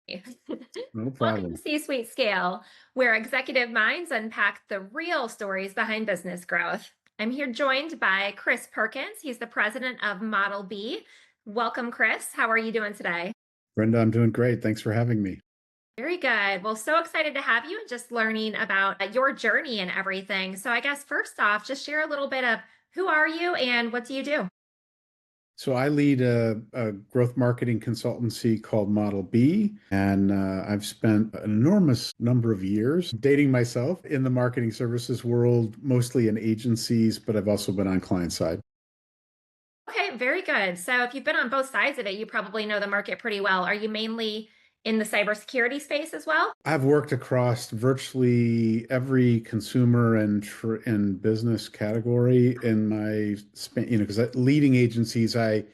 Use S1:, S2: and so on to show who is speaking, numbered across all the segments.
S1: No
S2: On the
S1: problem.
S2: C-suite scale, where executive minds unpack the real stories behind business growth. I'm here joined by Chris Perkins. He's the president of Model B. Welcome, Chris. How are you doing today?
S1: Brenda, I'm doing great. Thanks for having me.
S2: Very good. Well, so excited to have you and just learning about your journey and everything. So, I guess first off, just share a little bit of who are you and what do you do?
S1: So I lead a growth marketing consultancy called Model B, and I've spent an enormous number of years dating myself in the marketing services world, mostly in agencies, but I've also been on client side.
S2: Okay, very good. So if you've been on both sides of it, you probably know the market pretty well. Are you mainly in the cybersecurity space as well?
S1: I've worked across virtually every consumer and business category in my span, because leading agencies, I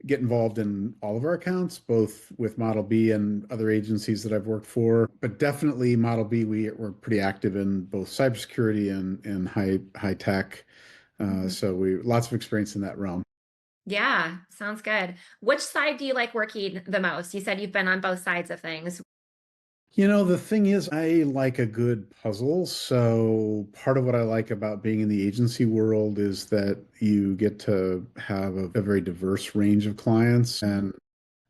S1: get involved in all of our accounts, both with Model B and other agencies that I've worked for. But definitely Model B, we're pretty active in both cybersecurity and high tech.
S2: Mhm.
S1: So we lots of experience in that realm.
S2: Yeah, sounds good. Which side do you like working the most? You said you've been on both sides of things.
S1: The thing is, I like a good puzzle. So part of what I like about being in the agency world is that you get to have a very diverse range of clients. And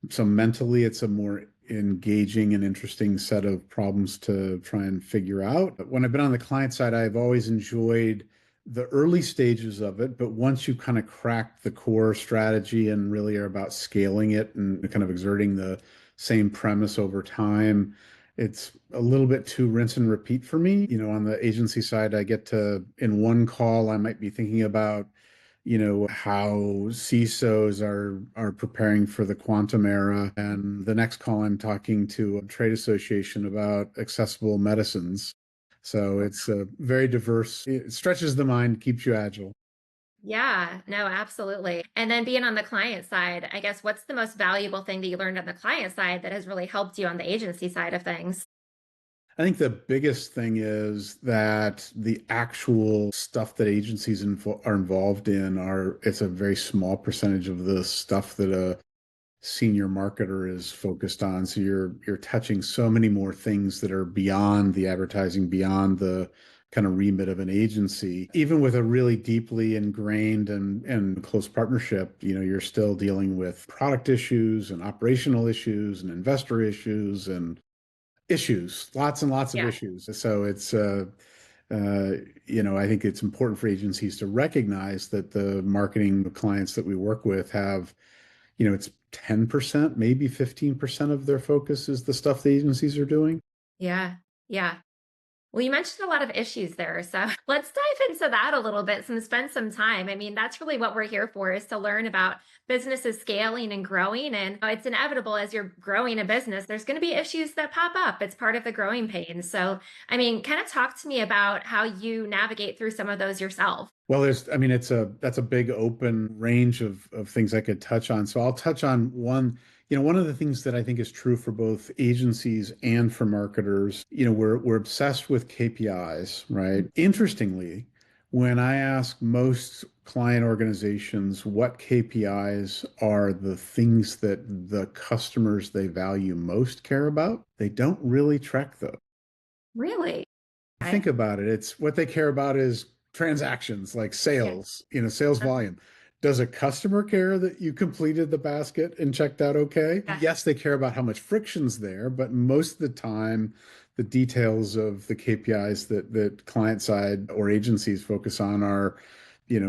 S1: so mentally, it's a more engaging and interesting set of problems to try and figure out. But when I've been on the client side, I've always enjoyed the early stages of it. But once you kind of crack the core strategy and really are about scaling it and kind of exerting the same premise over time, it's a little bit too rinse and repeat for me. On the agency side, I get to, in one call, I might be thinking about how CISOs are preparing for the quantum era. And the next call, I'm talking to a trade association about accessible medicines. So it's very diverse. It stretches the mind, keeps you agile.
S2: Yeah, no, absolutely. And then being on the client side, I guess what's the most valuable thing that you learned on the client side that has really helped you on the agency side of things?
S1: I think the biggest thing is that the actual stuff that agencies are involved in it's a very small percentage of the stuff that a senior marketer is focused on. So you're touching so many more things that are beyond the advertising, beyond the kind of remit of an agency. Even with a really deeply ingrained and close partnership, you're still dealing with product issues and operational issues and investor issues and issues, lots and lots of
S2: Yeah.
S1: issues. So uh, I think it's important for agencies to recognize that the marketing clients that we work with have, it's 10%, maybe 15% of their focus is the stuff the agencies are doing.
S2: Yeah. Yeah. Well, you mentioned a lot of issues there. So let's dive into that a little bit and spend some time. I mean, that's really what we're here for is to learn about businesses scaling and growing. And it's inevitable as you're growing a business, there's going to be issues that pop up. It's part of the growing pains. So, I mean, kind of talk to me about how you navigate through some of those yourself.
S1: Well, I mean, that's a big open range of things I could touch on. So I'll touch on one. One of the things that I think is true for both agencies and for marketers, we're obsessed with KPIs, right? Interestingly, when I ask most client organizations what KPIs are the things that the customers they value most care about, they don't really track those.
S2: Really?
S1: Think
S2: Okay.
S1: about it. It's what they care about is transactions like
S2: Yeah.
S1: sales, sales volume. Does a customer care that you completed the basket and checked out okay?
S2: Yeah.
S1: Yes, they care about how much friction's there, but most of the time, the details of the KPIs that client side or agencies focus on are,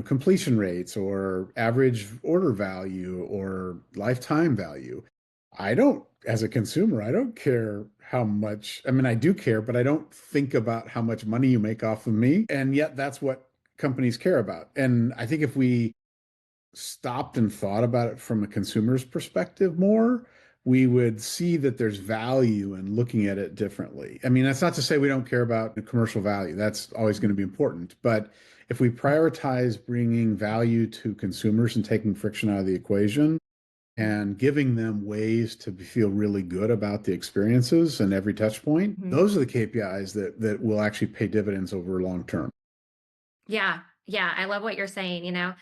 S1: completion rates or average order value or lifetime value. I don't, as a consumer, I don't care how much, I mean, I do care, but I don't think about how much money you make off of me. And yet that's what companies care about. And I think if we stopped and thought about it from a consumer's perspective more, we would see that there's value in looking at it differently. I mean, that's not to say we don't care about the commercial value. That's always going to be important. But if we prioritize bringing value to consumers and taking friction out of the equation, and giving them ways to feel really good about the experiences and every touch point,
S2: Mhm.
S1: those are the KPIs that will actually pay dividends over long term.
S2: Yeah. Yeah. I love what you're saying, and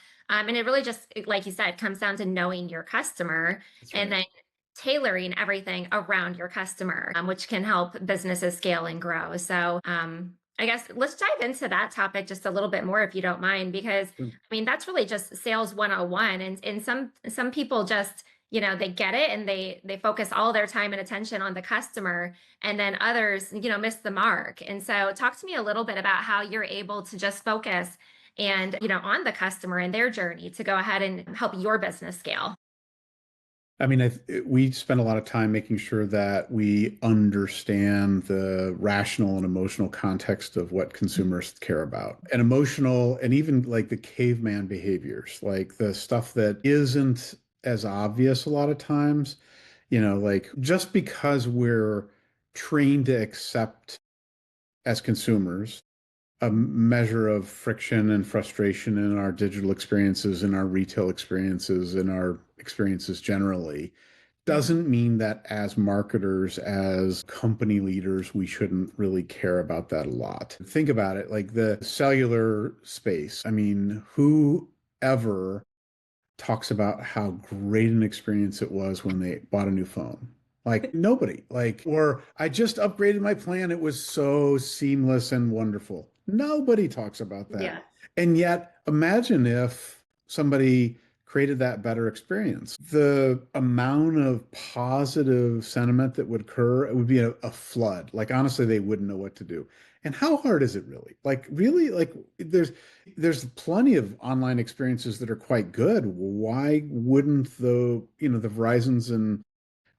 S2: it really just, like you said, comes down to knowing your customer
S1: That's
S2: and
S1: right.
S2: then tailoring everything around your customer, which can help businesses scale and grow. So, I guess let's dive into that topic just a little bit more, if you don't mind, because I mean that's really just sales 101. And some people just they get it and they focus all their time and attention on the customer, and then others miss the mark. And so, talk to me a little bit about how you're able to just focus and on the customer and their journey to go ahead and help your business scale.
S1: I mean, we spend a lot of time making sure that we understand the rational and emotional context of what consumers care about. And emotional, and even like the caveman behaviors, like the stuff that isn't as obvious a lot of times, like just because we're trained to accept as consumers a measure of friction and frustration in our digital experiences, in our retail experiences, in our experiences generally,
S2: Mhm.
S1: doesn't mean that as marketers, as company leaders, we shouldn't really care about that a lot. Think about it, like the cellular space. I mean, who ever talks about how great an experience it was when they bought a new phone? Like nobody. Like, or I just upgraded my plan. It was so seamless and wonderful. Nobody talks about that.
S2: Yeah.
S1: And yet, imagine if somebody created that better experience. The amount of positive sentiment that would occur, it would be a flood. Like, honestly, they wouldn't know what to do. And how hard is it really? Like, really, like, there's plenty of online experiences that are quite good. Why wouldn't the Verizons and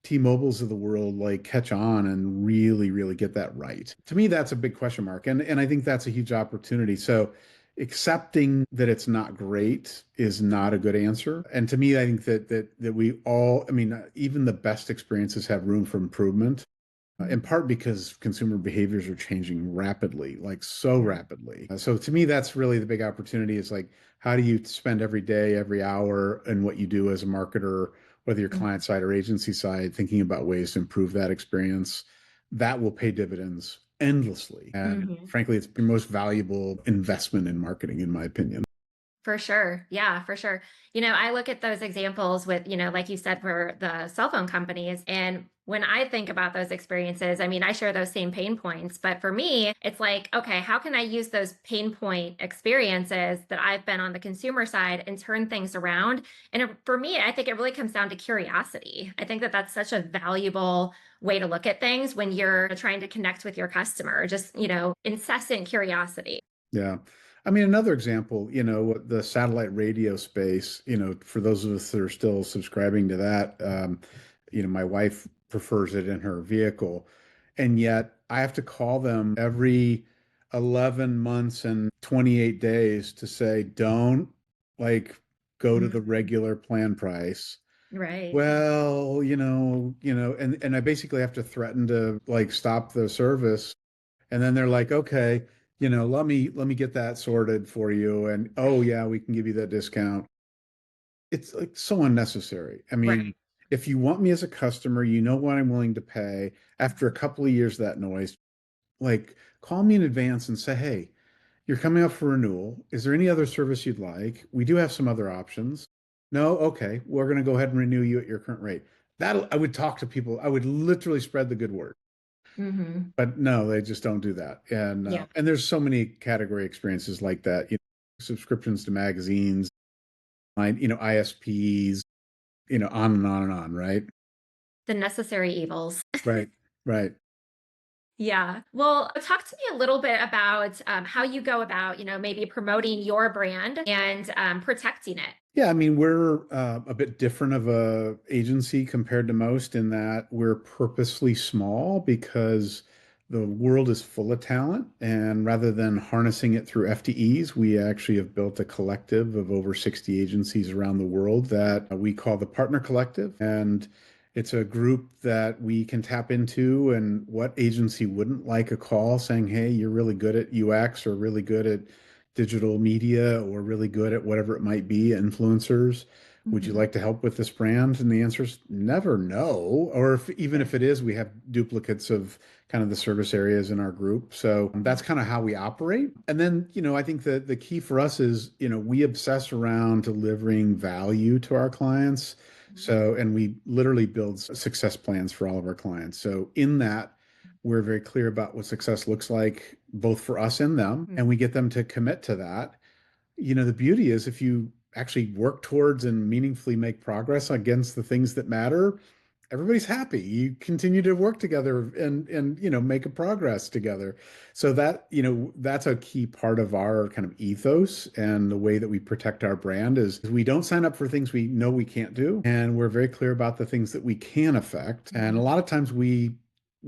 S1: T-Mobiles of the world like catch on and really, really get that right? To me, that's a big question mark. And I think that's a huge opportunity. So accepting that it's not great is not a good answer. And to me, I think that we all, I mean, even the best experiences have room for improvement in
S2: Mhm.
S1: part because consumer behaviors are changing rapidly, like so
S2: Yeah.
S1: rapidly. So to me, that's really the big opportunity is like, how do you spend every day, every hour in what you do as a marketer, whether you're
S2: Mhm.
S1: client side or agency side, thinking about ways to improve that experience? That will pay dividends endlessly. And
S2: Mhm.
S1: frankly, it's the most valuable investment in marketing, in my opinion.
S2: For sure. Yeah, for sure. I look at those examples with, like you said, for the cell phone companies. And when I think about those experiences, I mean, I share those same pain points. But for me, it's like, okay, how can I use those pain point experiences that I've been on the consumer side and turn things around? And for me, I think it really comes down to curiosity. I think that that's such a valuable way to look at things when you're trying to connect with your customer, just, incessant curiosity.
S1: Yeah. I mean, another example, the satellite radio space, for those of us that are still subscribing to that, my wife prefers it in her vehicle. And yet I have to call them every 11 months and 28 days to say, don't like go to the
S2: Mhm.
S1: regular plan price.
S2: Right.
S1: Well, and I basically have to threaten to like stop the service and then they're like, okay, let me get that sorted for you. And oh yeah, we can give you that discount. It's like so unnecessary. I mean,
S2: Right.
S1: if you want me as a customer, you know what I'm willing to pay. After a couple of years of that noise, like call me in advance and say, hey, you're coming up for renewal. Is there any other service you'd like? We do have some other options. No, okay, we're going to go ahead and renew you at your current rate. That I would talk to people. I would literally spread the good word.
S2: Mhm.
S1: But no, they just don't do that.
S2: Yeah.
S1: And there's so many category experiences like that. Subscriptions to magazines, ISPs, on and on and on. Right.
S2: The necessary evils.
S1: Right. Right.
S2: Yeah. Well, talk to me a little bit about how you go about, maybe promoting your brand and protecting it.
S1: Yeah, I mean, we're a bit different of a agency compared to most in that we're purposely small because the world is full of talent. And rather than harnessing it through FTEs, we actually have built a collective of over 60 agencies around the world that we call the Partner Collective. And it's a group that we can tap into. And what agency wouldn't like a call saying, hey, you're really good at UX or really good at digital media or really good at whatever it might be, influencers. Would you
S2: Mhm.
S1: like to help with this brand? And the answer is never no. Or even
S2: Yeah.
S1: if it is, we have duplicates of kind of the service areas in our group. So that's kind of how we operate. And then, I think that the key for us is, we obsess around delivering value to our clients.
S2: Mhm.
S1: So, and we literally build success plans for all of our clients. So, in that, we're very clear about what success looks like, both for us and them,
S2: Mm.
S1: and we get them to commit to that. The beauty is if you actually work towards and meaningfully make progress against the things that matter, everybody's happy. You continue to work together and make a progress together. So that's a key part of our kind of ethos and the way that we protect our brand is we don't sign up for things we know we can't do, and we're very clear about the things that we can affect. And a
S2: Mhm.
S1: lot of times we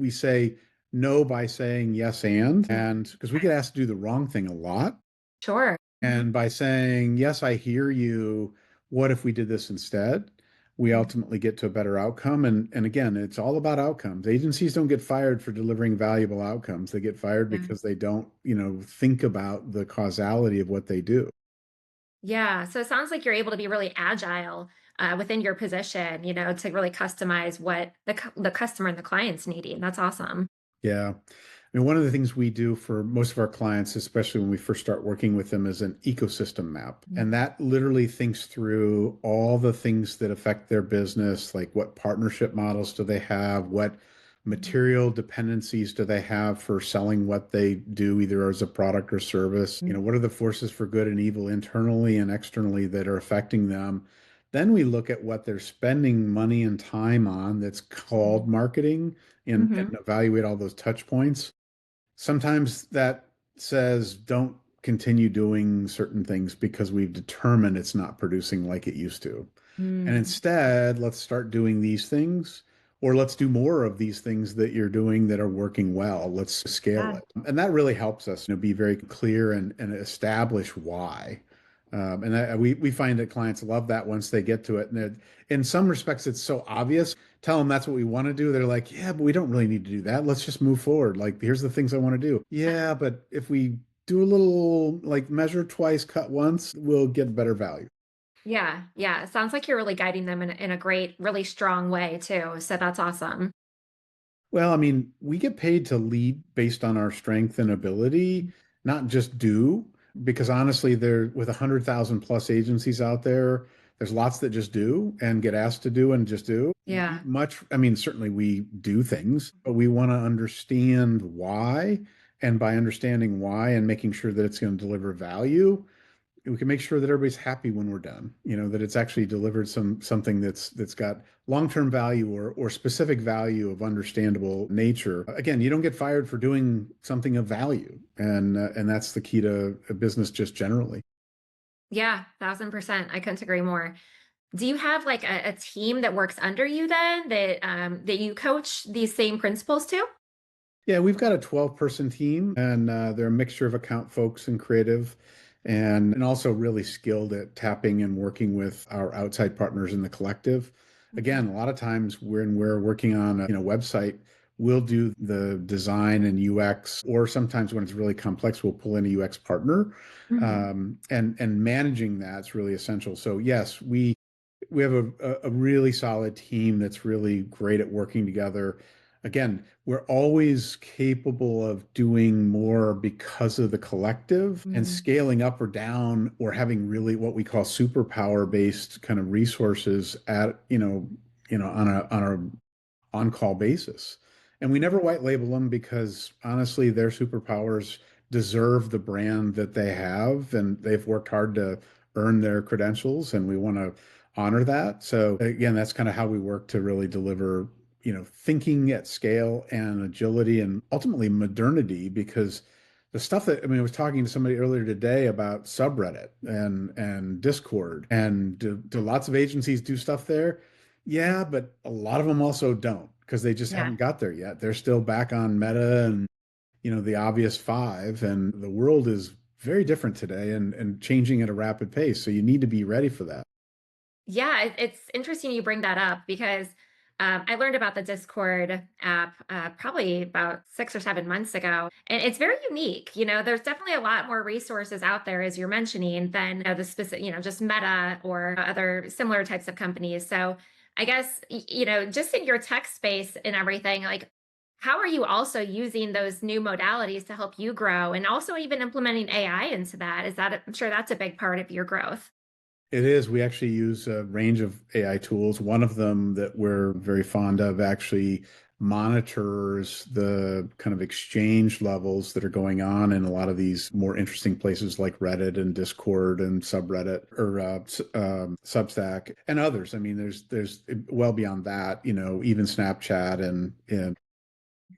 S1: say no by saying yes and because we get asked to do the wrong thing a lot.
S2: Sure. Mhm.
S1: And by saying, yes, I hear you, what if we did this instead? We
S2: Mhm.
S1: ultimately get to a better outcome. And again, it's all about outcomes. Agencies don't get fired for delivering valuable outcomes. They get fired
S2: Yeah.
S1: because they don't, think about the causality of what they do.
S2: Yeah. So it sounds like you're able to be really agile within your position, to really customize what the customer and the client's needing. That's awesome.
S1: Yeah. I mean, one of the things we do for most of our clients, especially when we first start working with them, is an ecosystem map. And
S2: Mhm.
S1: that literally thinks through all the things that affect their business, like what partnership models do they have, what
S2: Mhm.
S1: material dependencies do they have for selling what they do, either as a product or service? What are the forces for good and evil internally and externally that are affecting them? Then we look at what they're spending money and time on that's called
S2: Mhm.
S1: marketing and
S2: Mhm.
S1: evaluate all those touch points. Sometimes that says don't continue doing certain things because we've determined it's not producing like it used to. And
S2: Mm.
S1: instead, let's start doing these things, or let's do more of these things that you're doing that are working well. Let's scale
S2: Yeah.
S1: it. And that really helps us, be very clear and establish why. We find that clients love that once they get to it. And in some respects, it's so obvious. Tell them that's what we want to do. They're like, yeah, but we don't really need to do that. Let's just move forward. Like, here's the things I want to do. Yeah, but if we do a little like measure twice, cut once, we'll get better value.
S2: Yeah. Yeah. It sounds like you're really guiding them in a great, really strong way too. So that's awesome.
S1: Well, I mean, we get paid to lead based on our strength and ability, not just do, because honestly, there with 100,000 plus agencies out there, there's lots that just do and get asked to do and just do.
S2: Yeah.
S1: I mean, certainly we do things, but we want to understand why. And by understanding why and making sure that it's going to deliver value, we can make sure that everybody's happy when we're done, that it's actually delivered something that's got long-term value or specific value of understandable nature. Again, you don't get fired for doing something of value, and that's the key to a business just generally.
S2: Yeah. 1000%. I couldn't agree more. Do you have like a team that works under you then that you coach these same principles to?
S1: Yeah, we've got a 12-person team, and they're a mixture of account folks and creative, and also really skilled at tapping and working with our outside partners in the collective.
S2: Mhm.
S1: Again, a lot of times when we're working on a website, we'll do the design and UX, or sometimes when it's really complex, we'll pull in a UX partner,
S2: Mhm.
S1: and managing that's really essential. So yes, we have a really solid team that's really great at working together. Again, we're always capable of doing more because of the collective and
S2: Mhm.
S1: scaling up or down or having really what we call superpower based kind of resources at, on a on-call basis. And we never white label them because honestly, their superpowers deserve the brand that they have, and they've worked hard to earn their credentials, and we want to honor that. So again, that's kind of how we work to really deliver, thinking at scale and agility and ultimately modernity because the stuff that I mean, I was talking to somebody earlier today about subreddit and Discord, and do lots of agencies do stuff there? Yeah, but a lot of them also don't because they just
S2: Yeah.
S1: haven't got there yet. They're still back on Meta and the obvious five, and the world is very different today and changing at a rapid pace. So you need to be ready for that.
S2: Yeah, it's interesting you bring that up because I learned about the Discord app probably about 6 or 7 months ago, and it's very unique. There's definitely a lot more resources out there, as you're mentioning, than the specific, just Meta or other similar types of companies. So I guess just in your tech space and everything, like how are you also using those new modalities to help you grow, and also even implementing AI into that? I'm sure that's a big part of your growth.
S1: It is. We actually use a range of AI tools. One of them that we're very fond of actually monitors the kind of exchange levels that are going on in a lot of these more interesting places like Reddit and Discord and subreddit or Substack and others. I mean, there's well beyond that, even Snapchat and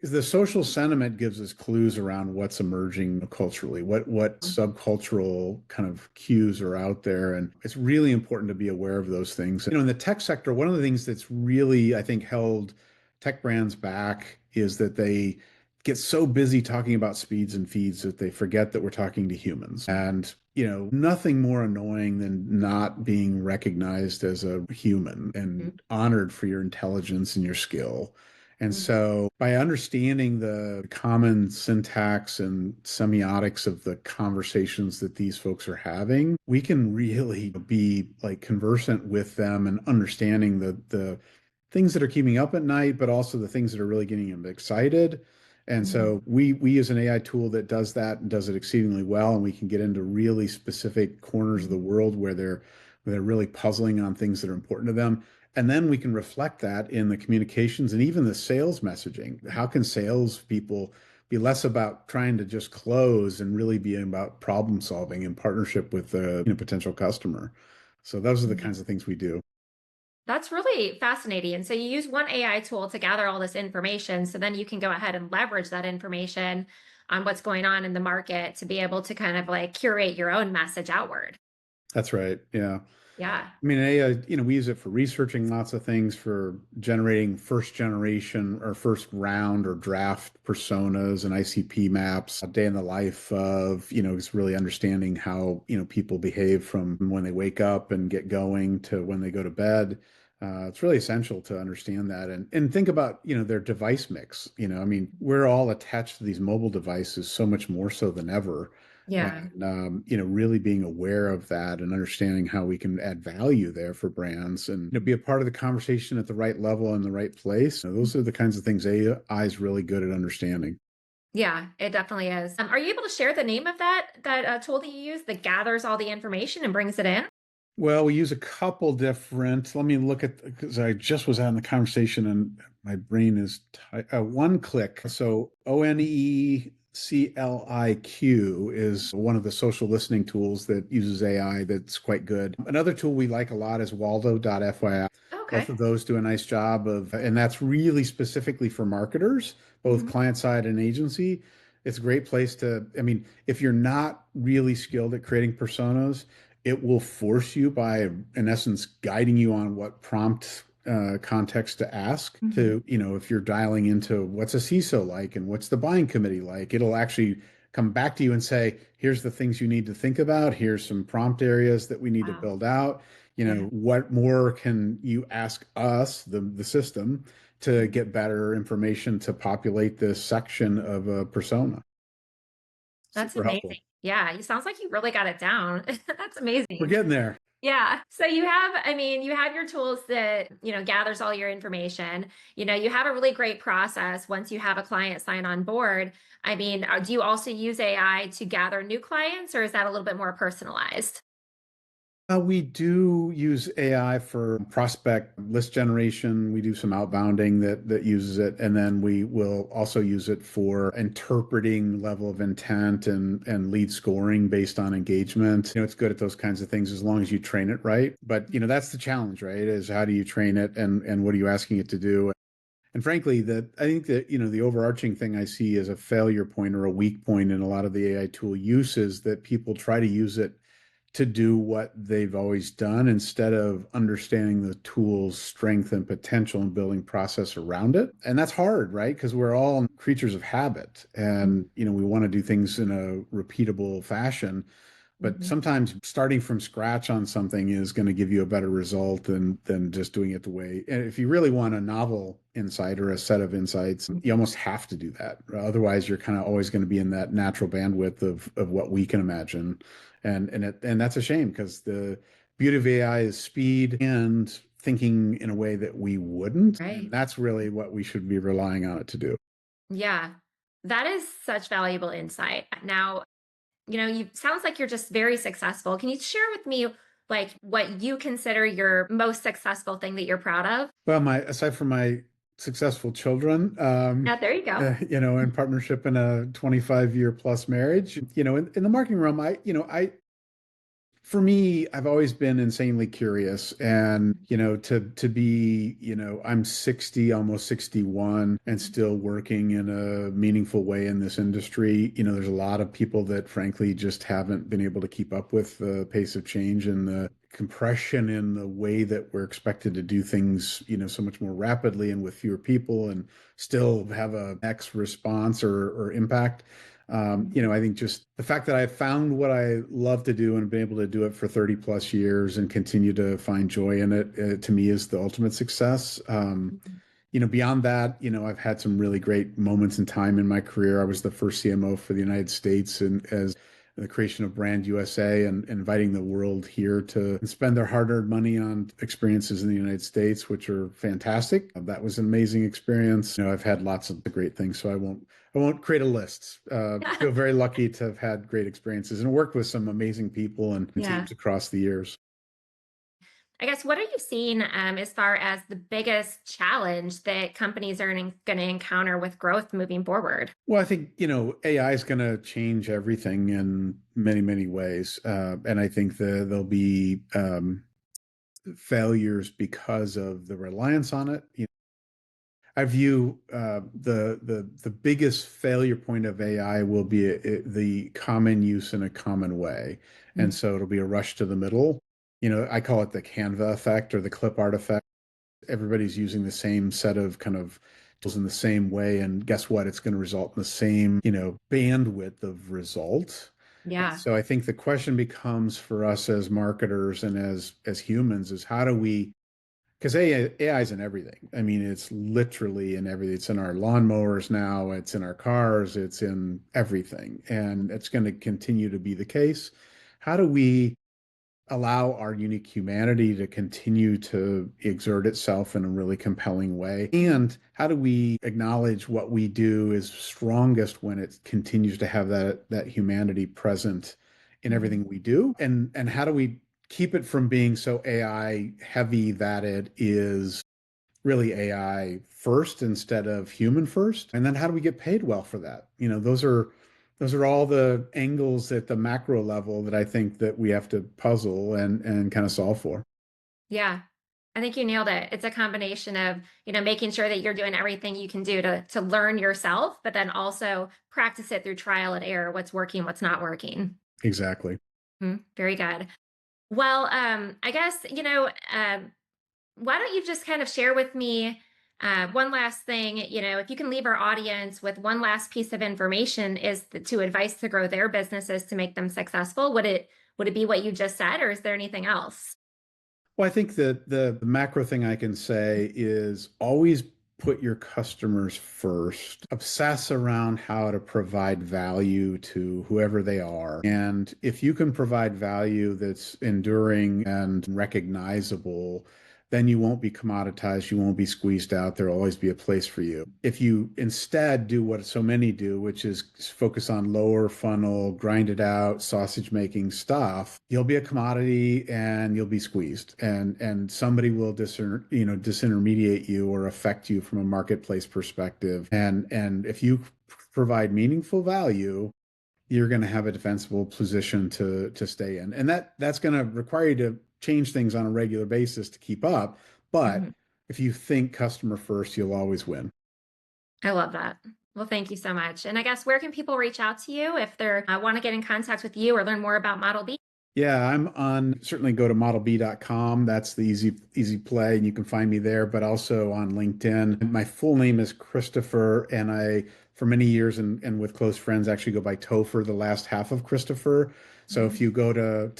S1: the social sentiment gives us clues around what's emerging culturally, what subcultural kind of cues are out there, and it's really important to be aware of those things. In the tech sector, one of the things that's really, I think, held tech brands back is that they get so busy talking about speeds and feeds that they forget that we're talking to humans. And nothing more annoying than not being recognized as a human
S2: Mhm,
S1: and honored for your intelligence and your skill. And
S2: mhm,
S1: so by understanding the common syntax and semiotics of the conversations that these folks are having, we can really be like conversant with them and understanding the things that are keeping up at night, but also the things that are really getting them excited. And
S2: mhm,
S1: so we use an AI tool that does that and does it exceedingly well, and we can get into really specific corners of the
S2: mhm,
S1: world where they're really puzzling on things that are important to them. And then we can reflect that in the communications and even the sales messaging. How can sales people be less about trying to just close and really be about problem solving in partnership with the potential customer? So those are the
S2: mhm.
S1: kinds of things we do.
S2: That's really fascinating. And so you use one AI tool to gather all this information. So then you can go ahead and leverage that information on what's going on in the market to be able to kind of like curate your own message outward.
S1: That's right. Yeah.
S2: Yeah.
S1: I mean, AI, we use it for researching lots of things, for generating first generation or first round or draft personas and ICP maps, a day in the life of, just really understanding how, people behave from when they wake up and get going to when they go to bed. It's really essential to understand that and think about, their device mix. I mean, we're all attached to these mobile devices so much more so than ever.
S2: Yeah.
S1: And really being aware of that and understanding how we can add value there for brands and be a part of the conversation at the right level in the right place. Those are the kinds of things AI is really good at understanding.
S2: Yeah, it definitely is. Are you able to share the name of that tool that you use that gathers all the information and brings it in?
S1: Well, we use a couple different. Let me look at because I just was having the conversation and my brain is one click. So OneClick is one of the social listening tools that uses AI that's quite good. Another tool we like a lot is Waldo.fyi. Both
S2: Okay.
S1: of those do a nice job and that's really specifically for marketers, both
S2: Mhm.
S1: client side and agency. It's a great place to, I mean, if you're not really skilled at creating personas, it will force you by, in essence, guiding you on what prompt context to ask
S2: Mhm.
S1: to, if you're dialing into what's a CISO like and what's the buying committee like, it'll actually come back to you and say, here's the things you need to think about. Here's some prompt areas that we need to
S2: Wow.
S1: build out.
S2: Yeah.
S1: What more can you ask us, the system, to
S2: Mhm.
S1: get better information to populate this section of a persona?
S2: That's
S1: Super helpful.
S2: amazing. Yeah, it sounds like you really got it down. That's
S1: We're
S2: amazing.
S1: getting there.
S2: Yeah. So you have, I mean, you have your tools that, gathers all your information. You have a really great process once you have a client sign on board. I mean, do you also use AI to gather new clients or is that a little bit more personalized?
S1: We do use AI for prospect list generation. We do some outbounding that uses it, and then we will also use it for interpreting level of intent and lead scoring based on engagement. It's good at those kinds of things as long as you train it right. But that's the challenge, right? Is how do you train it and what are you asking it to do? And frankly, that I think that the overarching thing I see as a failure point or a weak point in a lot of the AI tool use is that people try to use it to do what they've always done instead of understanding the tool's strength and potential and building process around it. And that's hard, right? Because we're all creatures of habit
S2: Mhm,
S1: and we want to do things in a repeatable fashion. But
S2: mhm.
S1: sometimes starting from scratch on something is going to give you a better result than just doing it the way. And if you really want a novel insight or a set of insights, you almost have to do that. Otherwise, you're kind of always going to be in that natural bandwidth of what we can imagine. And that's a shame because the beauty of AI is speed and thinking in a way that we wouldn't. And
S2: Right.
S1: that's really what we should be relying on it to do.
S2: Yeah. That is such valuable insight. Now, you sounds like you're just very successful. Can you share with me like what you consider your most successful thing that you're proud of?
S1: Well, my aside from my successful children,
S2: Yeah, there you go.
S1: in partnership in a 25-year plus marriage, in the marketing realm, for me, I've always been insanely curious and, to be, I'm 60, almost 61 and still working in a meaningful way in this industry. There's a lot of people that frankly just haven't been able to keep up with the pace of change and the compression in the way that we're expected to do things, so much more rapidly and with fewer people and still have a X response or impact. I think just the fact that I found what I love to do and been able to do it for 30 plus years and continue to find joy in it, to me is the ultimate success. Beyond that, I've had some really great moments in time in my career. I was the first CMO for the United States and as the creation of Brand USA and inviting the world here to spend their hard-earned money on experiences in the United States, which are fantastic. That was an amazing experience. I've had lots of great things, so I won't create a list. Feel very lucky to have had great experiences and worked with some amazing people and
S2: Yeah.
S1: teams across the years.
S2: I guess what are you seeing as far as the biggest challenge that companies are going to encounter with growth moving forward?
S1: Well, I think, AI is going to change everything in many, many ways. And I think there'll be failures because of the reliance on it. I view the biggest failure point of AI will be the common use in a common way, and
S2: Mm.
S1: so it'll be a rush to the middle. I call it the Canva effect or the clip art effect. Everybody's using the same set of kind of tools in the same way, and guess what? It's going to result in the same, bandwidth of result. And
S2: Yeah.
S1: so I think the question becomes for us as marketers and as humans is how do we because AI is in everything. I mean, it's literally in everything. It's in our lawnmowers now, it's in our cars, it's in everything. And it's going to continue to be the case. How do we allow our unique humanity to continue to exert itself in a really compelling way? And how do we acknowledge what we do is strongest when it continues to have that humanity present in
S2: Mhm.
S1: everything we do? And how do we keep it from being so AI heavy that it is really AI first instead of human first? And then how do we get paid well for that? Those are all the angles at the macro level that I think that we have to puzzle and kind of solve for.
S2: Yeah. I think you nailed it. It's a combination of, making sure that you're doing everything you can do to learn yourself, but then also practice it through trial and error, what's working, what's not working.
S1: Exactly.
S2: Very good. Well, I guess, why don't you just kind of share with me one last thing? If you can leave our audience with one last piece of information, to advice to grow their businesses to make them successful. Would it be what you just said, or is there anything else?
S1: Well, I think that the macro thing I can say is always put your customers first. Obsess around how to provide value to whoever they are. And if you can provide value that's enduring and recognizable, then you won't be commoditized, you won't be squeezed out. There'll always be a place for you. If you instead do what so many do, which is focus on lower funnel, grind it out, sausage making stuff, you'll be a commodity and you'll be squeezed. And somebody will disintermediate you or affect you from a marketplace perspective. And if you provide meaningful value, you're going to have a defensible position to stay in. And that's going to require you to change things on a regular basis to keep up. But
S2: Mhm.
S1: if you think customer first, you'll always win.
S2: I love that. Well, thank you so much. And I guess where can people reach out to you if they want to get in contact with you or learn more about Model B?
S1: Yeah, I'm on certainly go to modelb.com. That's the easy play, and you can find me there, but also on LinkedIn. My full name is Christopher, and I, for many years and with close friends, actually go by Topher, the last half of Christopher. So if
S2: Mhm.
S1: you go to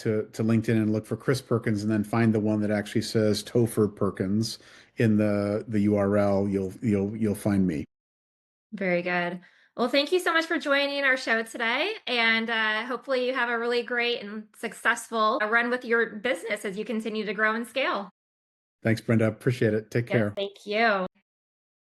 S1: LinkedIn and look for Chris Perkins and then find the one that actually says Topher Perkins in the URL, you'll find me.
S2: Very good. Well, thank you so much for joining our show today. And hopefully, you have a really great and successful run with your business as you continue to grow and scale.
S1: Thanks, Brenda. Appreciate it. Take
S2: Yes,
S1: care.
S2: thank you.